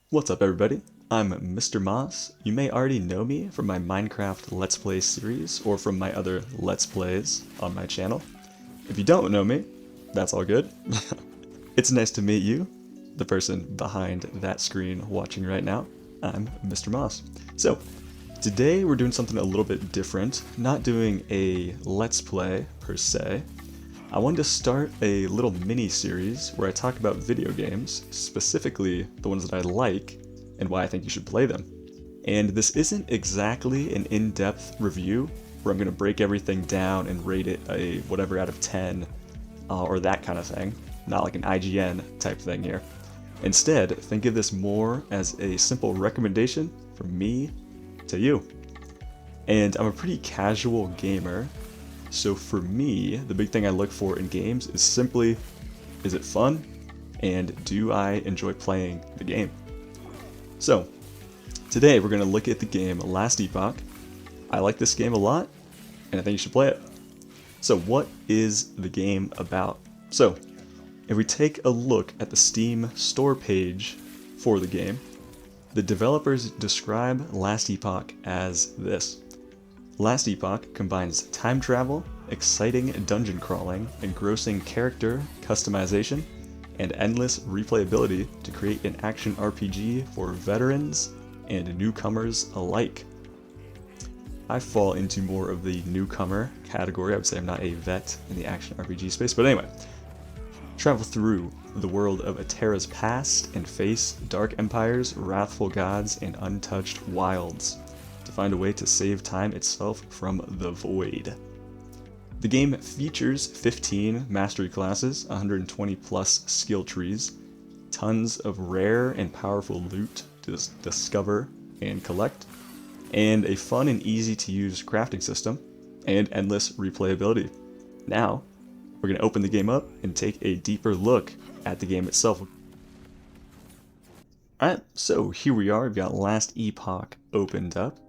What's up everybody? I'm Mr. Moss. You may already know me from my Minecraft Let's Play series or from my other Let's Plays on my channel. If you don't know me, that's all good. It's nice to meet you, the person behind that screen watching right now. I'm Mr. Moss. So, today we're doing something a little bit different, not doing a Let's Play per se. I wanted to start a little mini-series where I talk about video games, specifically the ones that I like, and why I think you should play them. And this isn't exactly an in-depth review, where I'm going to break everything down and rate it a whatever out of 10, or that kind of thing. Not like an IGN type thing here. Instead, think of this more as a simple recommendation from me to you. And I'm a pretty casual gamer, so for me, the big thing I look for in games is simply, is it fun? And do I enjoy playing the game? So, today we're going to look at the game Last Epoch. I like this game a lot, and I think you should play it. So what is the game about? So, if we take a look at the Steam store page for the game, the developers describe Last Epoch as this. Last Epoch combines time travel, exciting dungeon crawling, engrossing character customization, and endless replayability to create an action RPG for veterans and newcomers alike. I fall into more of the newcomer category. I would say I'm not a vet in the action RPG space, but anyway. Travel through the world of Atera's past and face dark empires, wrathful gods, and untouched wilds to find a way to save time itself from the void. The game features 15 mastery classes, 120 plus skill trees, tons of rare and powerful loot to discover and collect, and a fun and easy to use crafting system, and endless replayability. Now, we're going to open the game up and take a deeper look at the game itself. Alright, so here we are, we've got Last Epoch opened up.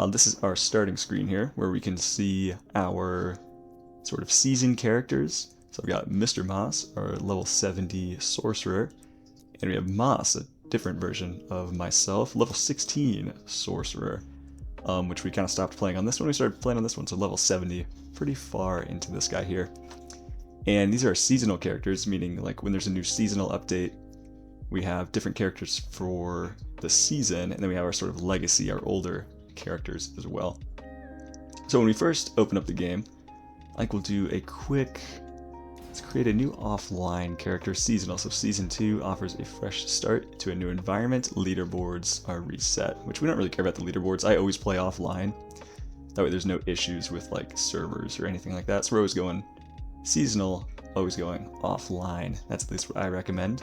This is our starting screen here, where we can see our sort of seasoned characters. So we've got Mr. Moss, our level 70 sorcerer, and we have Moss, a different version of myself, level 16 sorcerer, which we kind of stopped playing on this one. We started playing on this one, so level 70, pretty far into this guy here. And these are seasonal characters, meaning like when there's a new seasonal update, we have different characters for the season, and then we have our sort of legacy, our older characters as well. So when we first open up the game, we'll do a quick, let's create a new offline character, seasonal. So season 2 offers a fresh start to a new environment. Leaderboards are reset, which we don't really care about the leaderboards. I always play offline. That way there's no issues with like servers or anything like that. So we're always going seasonal, always going offline. That's at least what I recommend.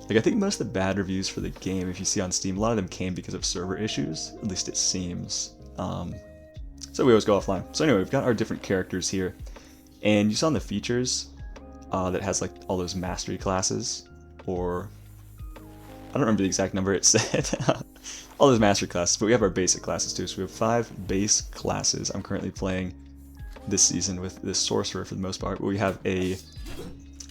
Like, I think most of the bad reviews for the game, if you see on Steam, a lot of them came because of server issues, at least it seems. So we always go offline. So anyway, we've got our different characters here, and you saw in the features that has like all those mastery classes, or I don't remember the exact number it said, all those mastery classes, but we have our basic classes too. So we have 5 base classes. I'm currently playing this season with this sorcerer for the most part. We have a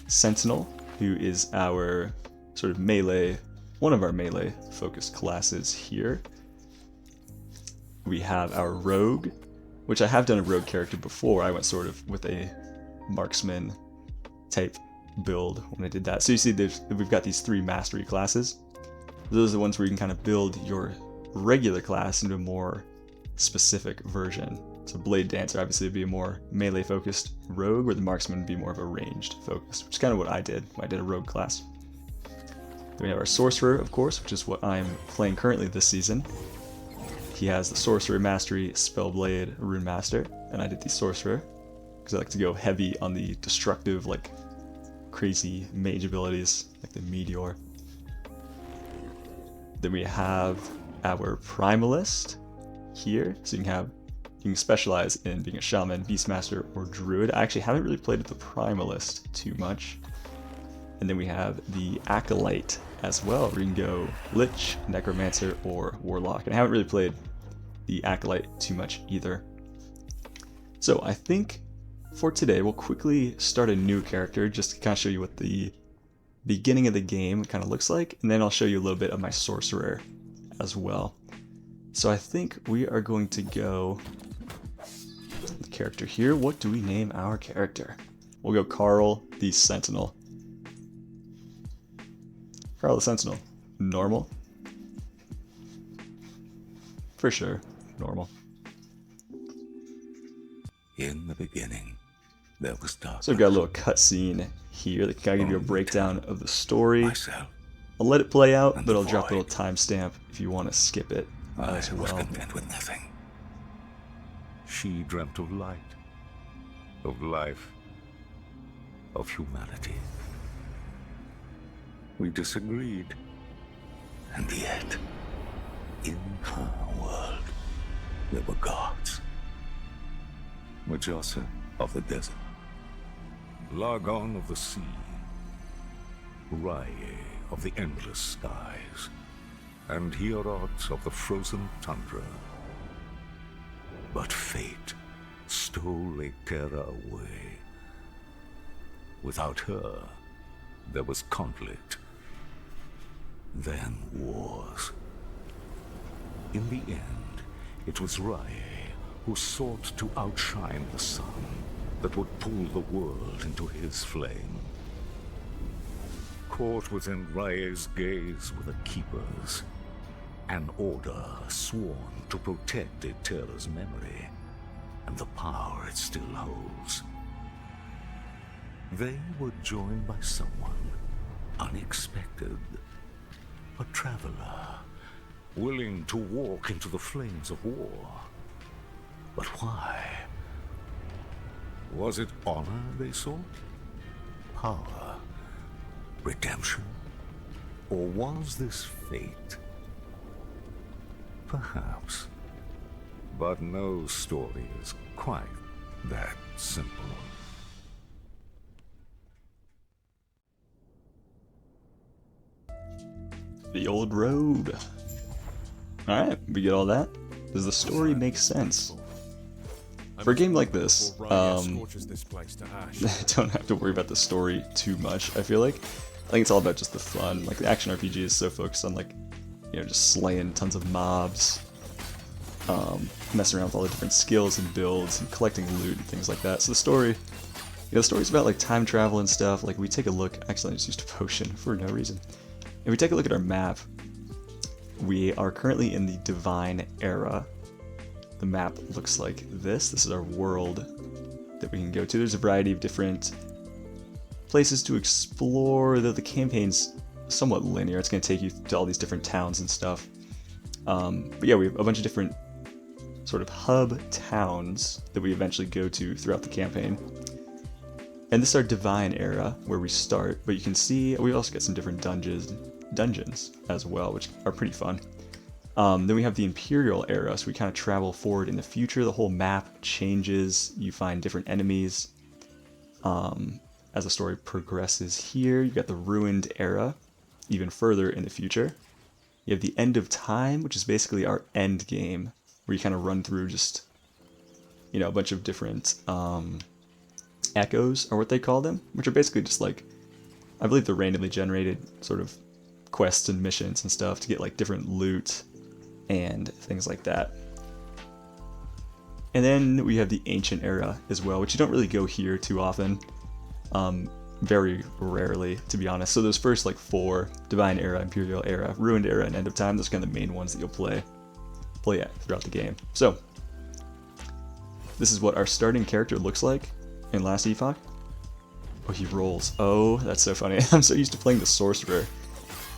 sentinel, who is our sort of melee, one of our melee focused classes here. We have our rogue, which I have done a rogue character before. I went sort of with a marksman type build when I did that. So you see we've got these 3 mastery classes. Those are the ones where you can kind of build your regular class into a more specific version. So Blade Dancer obviously would be a more melee focused rogue, where the marksman would be more of a ranged focus, which is kind of what I did when I did a rogue class. Then we have our sorcerer, of course, which is what I'm playing currently this season. He has the sorcerer mastery, spellblade, rune master, and I did the sorcerer because I like to go heavy on the destructive, like crazy mage abilities, like the meteor. Then we have our primalist here, so you can specialize in being a shaman, beastmaster, or druid. I actually haven't really played with the primalist too much. And then we have the acolyte as well, where you can go lich, necromancer, or warlock. And I haven't really played the acolyte too much either. So I think for today we'll quickly start a new character just to kind of show you what the beginning of the game kind of looks like, and then I'll show you a little bit of my sorcerer as well. So I think we are going to go the character here. What do we name our character? We'll go Carl the Sentinel. Carl the Sentinel. Normal? For sure. Normal. In the beginning, there was darkness. So we've got a little cutscene here that can give you a breakdown of the story. Myself. I'll let it play out, And but the I'll drop a little void. timestamp if you want to skip it I as was well. content with nothing. She dreamt of light, of life, of humanity. We disagreed. And yet, in her world, there were gods. Majasa of the desert, Lagon of the sea, Rye of the endless skies, and Hierot of the frozen tundra. But fate stole Terra away. Without her, there was conflict, then wars. In the end, it was Rye who sought to outshine the sun that would pull the world into his flame. Caught within Raye's gaze were the Keepers, an order sworn to protect Eterra's memory and the power it still holds. They were joined by someone unexpected, a traveler, willing to walk into the flames of war. But why? Was it honor they sought? Power? Redemption? Or was this fate? Perhaps. But no story is quite that simple. The old road. Alright, we get all that. Does the story make sense? For a game like this, I don't have to worry about the story too much, I feel like. I think it's all about just the fun. Like, the action RPG is so focused on, like, you know, just slaying tons of mobs, messing around with all the different skills and builds, and collecting loot and things like that. So the story, you know, the story's about, like, time travel and stuff. Like, we take a look, actually I just used a potion for no reason. If we take a look at our map, we are currently in the Divine Era. The map looks like this. This is our world that we can go to. There's a variety of different places to explore, though the campaign's somewhat linear. It's going to take you to all these different towns and stuff. But yeah, we have a bunch of different sort of hub towns that we eventually go to throughout the campaign. And this is our Divine Era, where we start, but you can see we also get some different dungeons as well, which are pretty fun. Then we have the Imperial Era, so we kind of travel forward in the future. The whole map changes. You find different enemies as the story progresses here. You've got the Ruined Era, even further in the future. You have the End of Time, which is basically our end game, where you kind of run through just, you know, a bunch of different echoes, or what they call them, which are basically just like, I believe they're randomly generated sort of quests and missions and stuff to get like different loot and things like that. And then we have the Ancient Era as well, which you don't really go here too often. Very rarely, to be honest. So those first like 4, Divine Era, Imperial Era, Ruined Era, and End of Time, those are kind of the main ones that you'll play at throughout the game. So this is what our starting character looks like in Last Epoch. Oh, he rolls. Oh, that's so funny. I'm so used to playing the Sorcerer,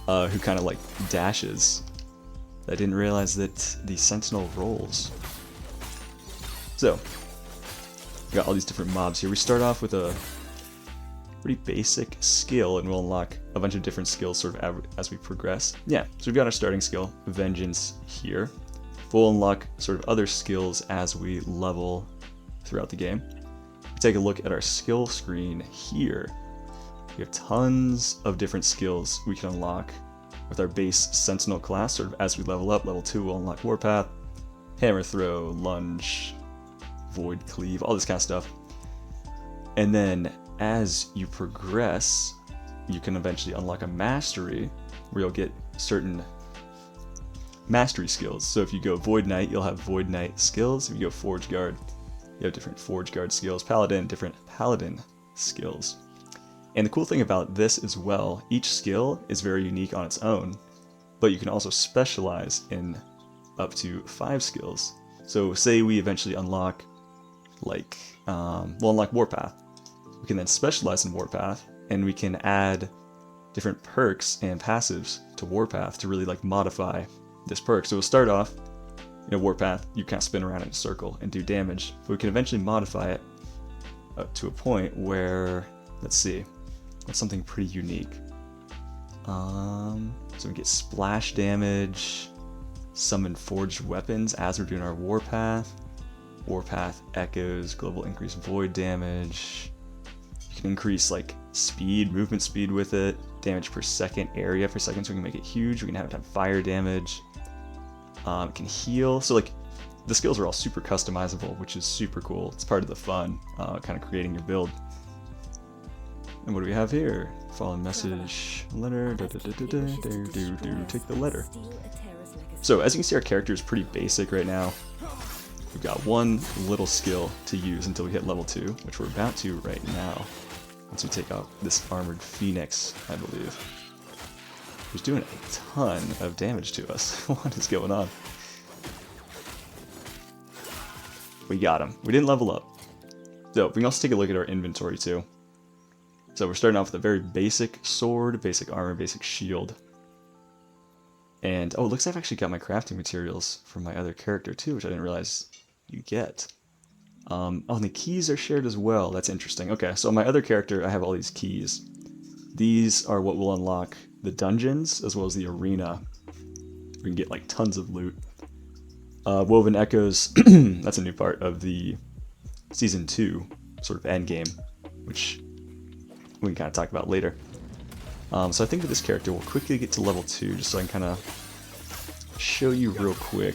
who kind of like dashes. I didn't realize that the Sentinel rolls. So, we got all these different mobs here. We start off with a pretty basic skill, and we'll unlock a bunch of different skills sort of as we progress. Yeah, so we've got our starting skill, Vengeance, here. We'll unlock sort of other skills as we level throughout the game. We take a look at our skill screen here. We have tons of different skills we can unlock with our base Sentinel class. Sort of as we level up, level 2 we'll unlock Warpath, Hammer Throw, Lunge, Void Cleave, all this kind of stuff. And then as you progress, you can eventually unlock a mastery where you'll get certain mastery skills. So if you go Void Knight, you'll have Void Knight skills. If you go Forge Guard, you have different Forge Guard skills. Paladin, different Paladin skills. And the cool thing about this as well, each skill is very unique on its own, but you can also specialize in up to 5 skills. So say we eventually unlock, like, we'll unlock Warpath. We can then specialize in Warpath, and we can add different perks and passives to Warpath to really like modify this perk. So we'll start off, Warpath, you kind of spin around in a circle and do damage, but we can eventually modify it up to a point where, let's see, what's something pretty unique. So we get splash damage, summon forged weapons as we're doing our Warpath. Warpath echoes, global increase void damage. You can increase like speed, movement speed with it, damage per second, area per second, so we can make it huge. We can have it have fire damage. It can heal. So like the skills are all super customizable, which is super cool. It's part of the fun, kind of creating your build. And what do we have here? Following message, letter, take the letter. So as you can see, our character is pretty basic right now. We've got one little skill to use until we hit level 2, which we're about to right now. Once we take out this armored phoenix, I believe. Who's doing a ton of damage to us. What is going on? We got him. We didn't level up. So we can also take a look at our inventory too. So we're starting off with a very basic sword, basic armor, basic shield. And, oh, it looks like I've actually got my crafting materials from my other character too, which I didn't realize you get. Oh, and the keys are shared as well. That's interesting. Okay, so on my other character, I have all these keys. These are what will unlock the dungeons, as well as the arena. We can get, like, tons of loot. Woven Echoes, that's a new part of the Season 2 sort of endgame, which we can kind of talk about later. So I think with this character, we'll quickly get to level 2, just so I can kind of show you real quick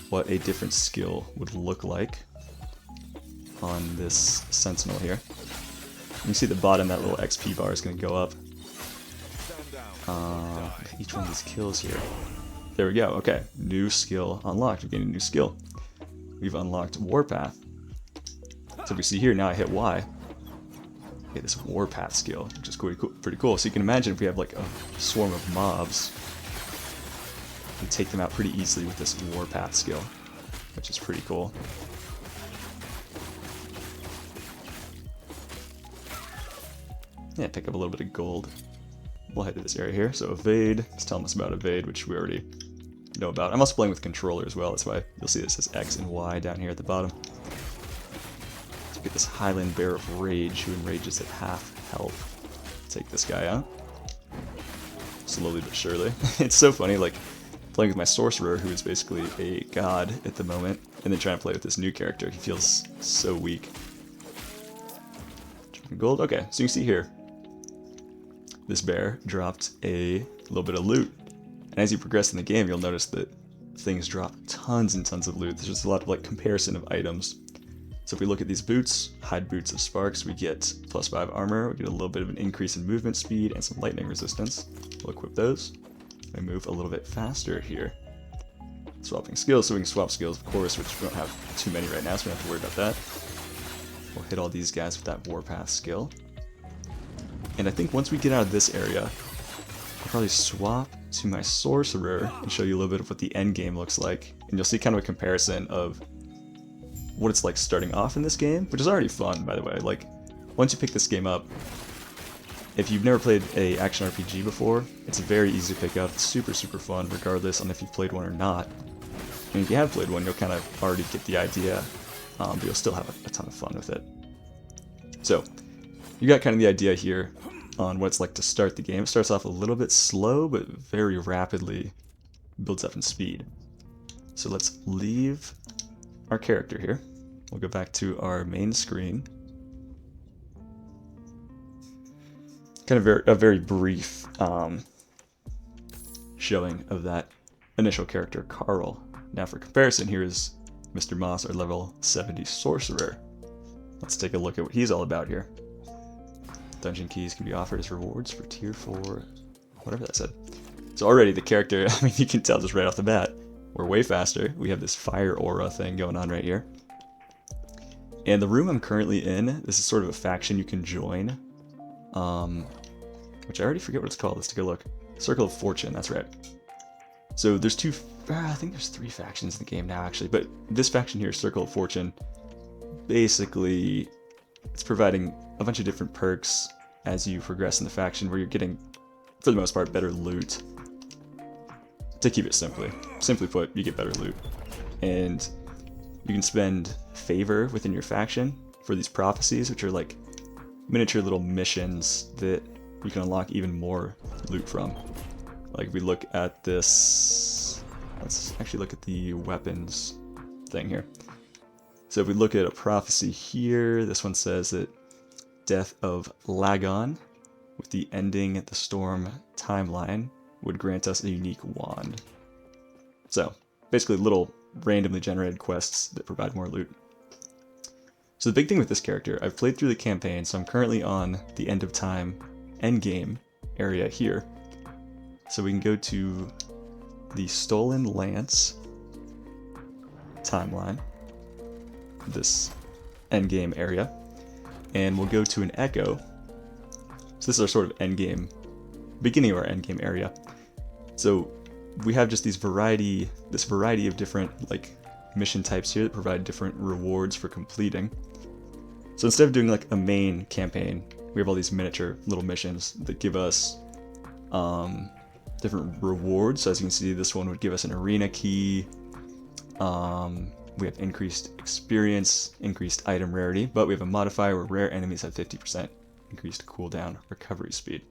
what a different skill would look like on this Sentinel here. You can see at the bottom, that little XP bar is going to go up. Each one of these kills here. There we go. Okay, new skill unlocked. We're getting a new skill. We've unlocked Warpath. So we see here, now I hit Y. Get this Warpath skill, which is pretty cool. So you can imagine if we have like a swarm of mobs, we can take them out pretty easily with this Warpath skill, which is pretty cool. Yeah, pick up a little bit of gold. We'll head to this area here. So evade, it's telling us about evade, which we already know about. I'm also playing with controller as well, that's why you'll see this as X and Y down here at the bottom. So get this Highland Bear of Rage, who enrages at half health. Take this guy out. Slowly but surely. It's so funny, like, playing with my sorcerer, who is basically a god at the moment, and then trying to play with this new character. He feels so weak. Gold, okay, so you can see here, this bear dropped a little bit of loot. And as you progress in the game, you'll notice that things drop tons and tons of loot. There's just a lot of like comparison of items. So if we look at these boots, hide boots of sparks, we get +5 armor, we get a little bit of an increase in movement speed and some lightning resistance. We'll equip those. We move a little bit faster here. Swapping skills, so we can swap skills, of course, which we don't have too many right now, so we don't have to worry about that. We'll hit all these guys with that Warpath skill. And I think once we get out of this area, I'll probably swap to my sorcerer and show you a little bit of what the end game looks like. And you'll see kind of a comparison of what it's like starting off in this game, which is already fun, by the way. Like, once you pick this game up, if you've never played a action RPG before, it's very easy to pick up. It's super, super fun, regardless on if you've played one or not. And if you have played one, you'll kind of already get the idea, but you'll still have a ton of fun with it. So, you got kind of the idea here on what it's like to start the game. It starts off a little bit slow, but very rapidly builds up in speed. So let's leave our character here. We'll go back to our main screen. Kind of a very brief showing of that initial character, Carl. Now for comparison, here is Mr. Moss, our level 70 sorcerer. Let's take a look at what he's all about here. Dungeon keys can be offered as rewards for tier 4, whatever that said. So already the character, I mean, you can tell just right off the bat, we're way faster. We have this fire aura thing going on right here. And the room I'm currently in, this is sort of a faction you can join. Which I already forget what it's called. Let's take a look. Circle of Fortune, that's right. So there's I think there's 3 factions in the game now actually, but this faction here, Circle of Fortune, basically it's providing a bunch of different perks as you progress in the faction where you're getting, for the most part, better loot. To keep it simply put, you get better loot. And you can spend favor within your faction for these prophecies, which are like miniature little missions that you can unlock even more loot from. Like if we look at this, let's actually look at the weapons thing here. So if we look at a prophecy here, this one says that Death of Lagon, with the ending the storm timeline, would grant us a unique wand. So basically little randomly generated quests that provide more loot. So the big thing with this character, I've played through the campaign, so I'm currently on the end of time endgame area here. So we can go to the Stolen Lance timeline, this endgame area, and we'll go to an Echo. So this is our sort of endgame, beginning of our endgame area. So we have just this variety of different like mission types here that provide different rewards for completing. So instead of doing like a main campaign, we have all these miniature little missions that give us different rewards. So as you can see, this one would give us an arena key. We have increased experience, increased item rarity, but we have a modifier where rare enemies have 50% increased cooldown recovery speed.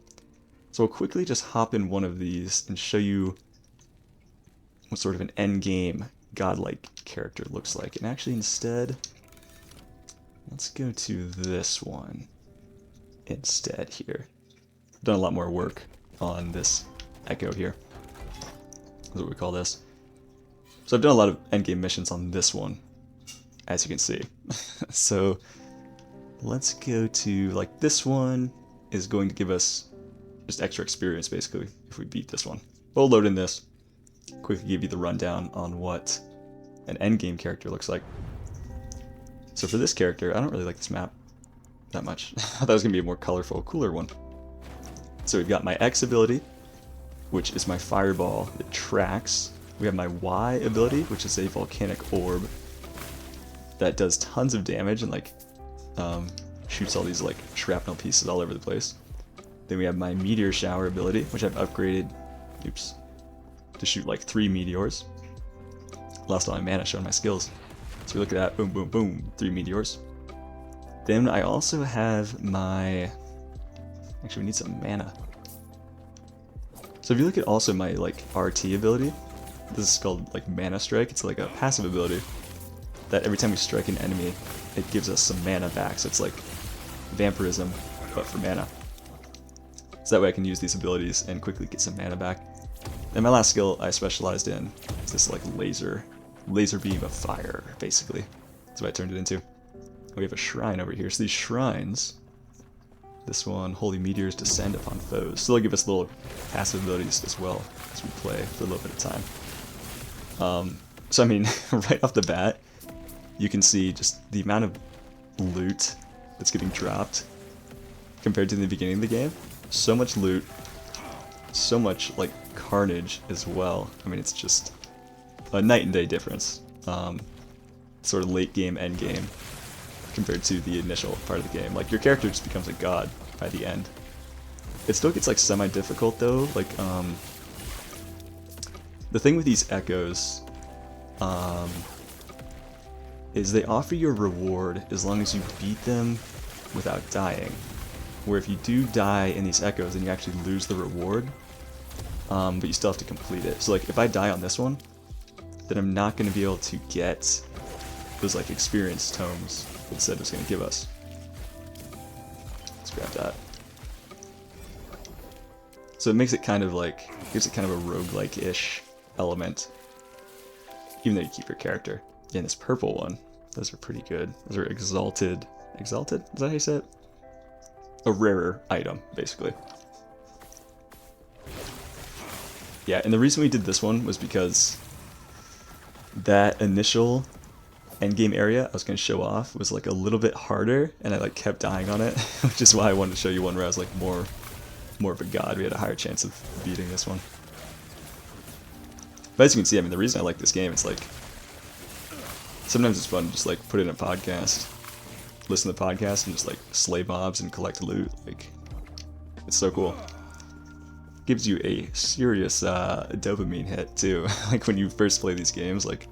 So we'll quickly just hop in one of these and show you what sort of an endgame godlike character looks like. And actually instead, let's go to this one instead here. I've done a lot more work on this Echo here. That's what we call this. So I've done a lot of endgame missions on this one, as you can see. So let's go to, like, this one is going to give us just extra experience, basically, if we beat this one. We'll load in this, quickly give you the rundown on what an endgame character looks like. So for this character, I don't really like this map that much. I thought it was going to be a more colorful, cooler one. So we've got my X ability, which is my fireball that tracks. We have my Y ability, which is a volcanic orb that does tons of damage and like shoots all these like shrapnel pieces all over the place. Then we have my meteor shower ability, which I've upgraded, to shoot like 3 meteors. Lost all my mana showing my skills. So we look at that, boom, boom, boom, 3 meteors. Then I also have my, actually we need some mana. So if you look at also my like RT ability, this is called like Mana Strike. It's like a passive ability that every time we strike an enemy, it gives us some mana back. So it's like vampirism, but for mana. So that way I can use these abilities and quickly get some mana back. And my last skill I specialized in is this like laser beam of fire, basically. That's what I turned it into. We have a shrine over here. So these shrines, this one, Holy Meteors descend upon foes. So they'll give us little passive abilities as well as we play for a little bit of time. So I mean, right off the bat, you can see just the amount of loot that's getting dropped compared to the beginning of the game. So much loot, so much like carnage as well. I mean, it's just a night and day difference. Sort of late game, end game, compared to the initial part of the game. Like your character just becomes a god by the end. It still gets like semi-difficult though. Like the thing with these echoes is they offer you a reward as long as you beat them without dying. Where if you do die in these echoes, then you actually lose the reward, but you still have to complete it. So like if I die on this one, then I'm not going to be able to get those like experience tomes that it said it was going to give us. Let's grab that. So it makes it kind of like, gives it kind of a roguelike-ish element, even though you keep your character. Yeah, and this purple one, those are pretty good. Those are exalted. Exalted? Is that how you say it? a rarer item, basically. Yeah, and the reason we did this one was because that initial endgame area I was going to show off was like a little bit harder, and I like kept dying on it, which is why I wanted to show you one where I was like more of a god. We had a higher chance of beating this one. But as you can see, I mean, the reason I like this game, it's like, sometimes it's fun to just like put in a podcast, listen to the podcast, and just like slay mobs and collect loot. Like, it's so cool. Gives you a serious dopamine hit too. Like when you first play these games, like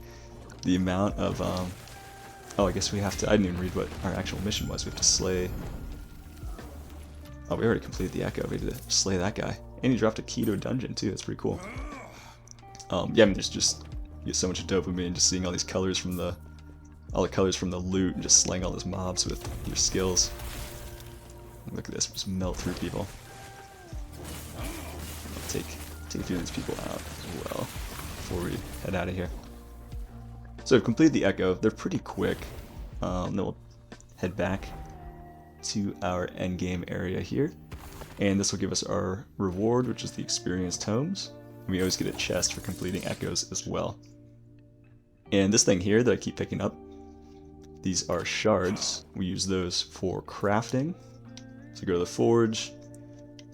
the amount of oh, I guess we have to, I didn't even read what our actual mission was. We have to slay, oh, we already completed the Echo. We had to slay that guy, and he dropped a key to a dungeon too. That's pretty cool. Yeah, I mean, there's just, you get so much dopamine just seeing all these colors from the colors from the loot and just slaying all those mobs with your skills. Look at this, just melt through people. I'll take a few of these people out as well before we head out of here. So we've completed the Echo. They're pretty quick. Then we'll head back to our endgame area here, and this will give us our reward, which is the experience tomes. We always get a chest for completing Echoes as well. And this thing here that I keep picking up, these are shards. We use those for crafting. So go to the forge,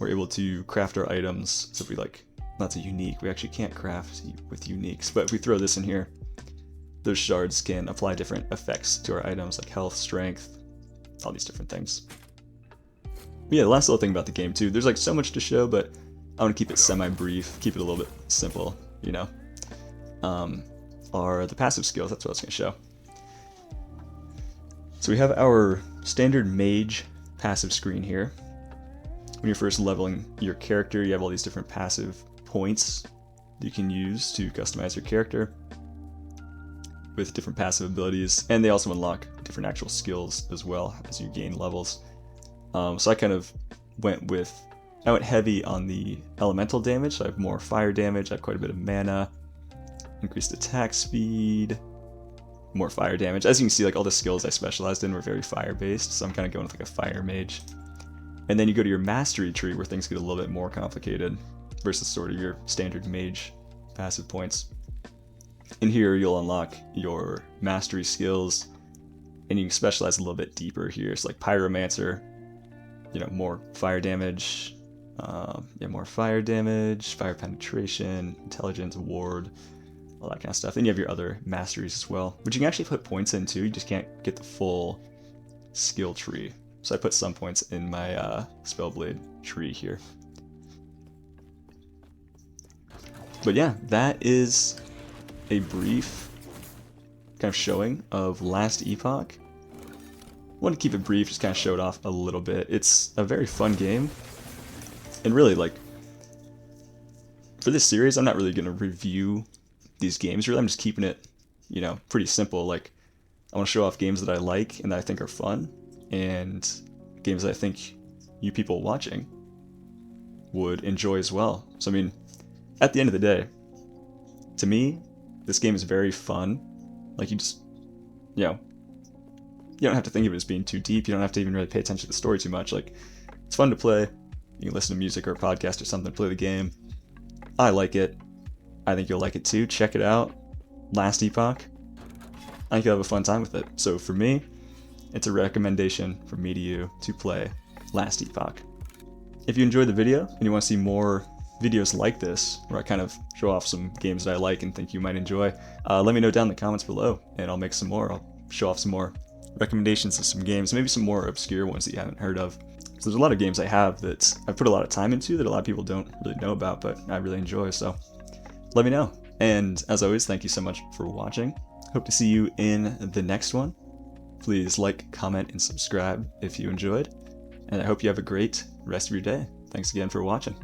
we're able to craft our items. So if we like, that's a unique, we actually can't craft with uniques, but if we throw this in here, those shards can apply different effects to our items, like health, strength, all these different things. But yeah, the last little thing about the game too, there's like so much to show, but I want to keep it semi-brief, keep it a little bit simple, you know. Are the passive skills, that's what I was going to show. So we have our standard mage passive screen here. When you're first leveling your character, you have all these different passive points you can use to customize your character with different passive abilities, and they also unlock different actual skills as well as you gain levels. So I kind of went heavy on the elemental damage, so I have more fire damage, I have quite a bit of mana, increased attack speed, more fire damage. As you can see, like all the skills I specialized in were very fire based, so I'm kind of going with like a fire mage. And then you go to your mastery tree where things get a little bit more complicated versus sort of your standard mage passive points. In here you'll unlock your mastery skills, and you can specialize a little bit deeper here. It's like pyromancer, you know, more fire damage, more fire damage, fire penetration, intelligence, ward, all that kind of stuff. Then you have your other masteries as well, which you can actually put points into. You just can't get the full skill tree. So I put some points in my Spellblade tree here. But yeah, that is a brief kind of showing of Last Epoch. I want to keep it brief, just kind of show it off a little bit. It's a very fun game. And really, like, for this series, I'm not really going to review these games, really. I'm just keeping it, you know, pretty simple. Like, I want to show off games that I like and that I think are fun, and games that I think you people watching would enjoy as well. So, I mean, at the end of the day, to me, this game is very fun. Like, you just, you know, you don't have to think of it as being too deep. You don't have to even really pay attention to the story too much. Like, it's fun to play. You can listen to music or a podcast or something, play the game. I like it. I think you'll like it too. Check it out. Last Epoch. I think you'll have a fun time with it. So for me, it's a recommendation from me to you to play Last Epoch. If you enjoyed the video and you want to see more videos like this, where I kind of show off some games that I like and think you might enjoy, let me know down in the comments below, and I'll make some more. I'll show off some more recommendations of some games, maybe some more obscure ones that you haven't heard of. So there's a lot of games I have that I've put a lot of time into that a lot of people don't really know about, but I really enjoy, so let me know. And as always, thank you so much for watching. Hope to see you in the next one. Please like, comment, and subscribe if you enjoyed, and I hope you have a great rest of your day. Thanks again for watching.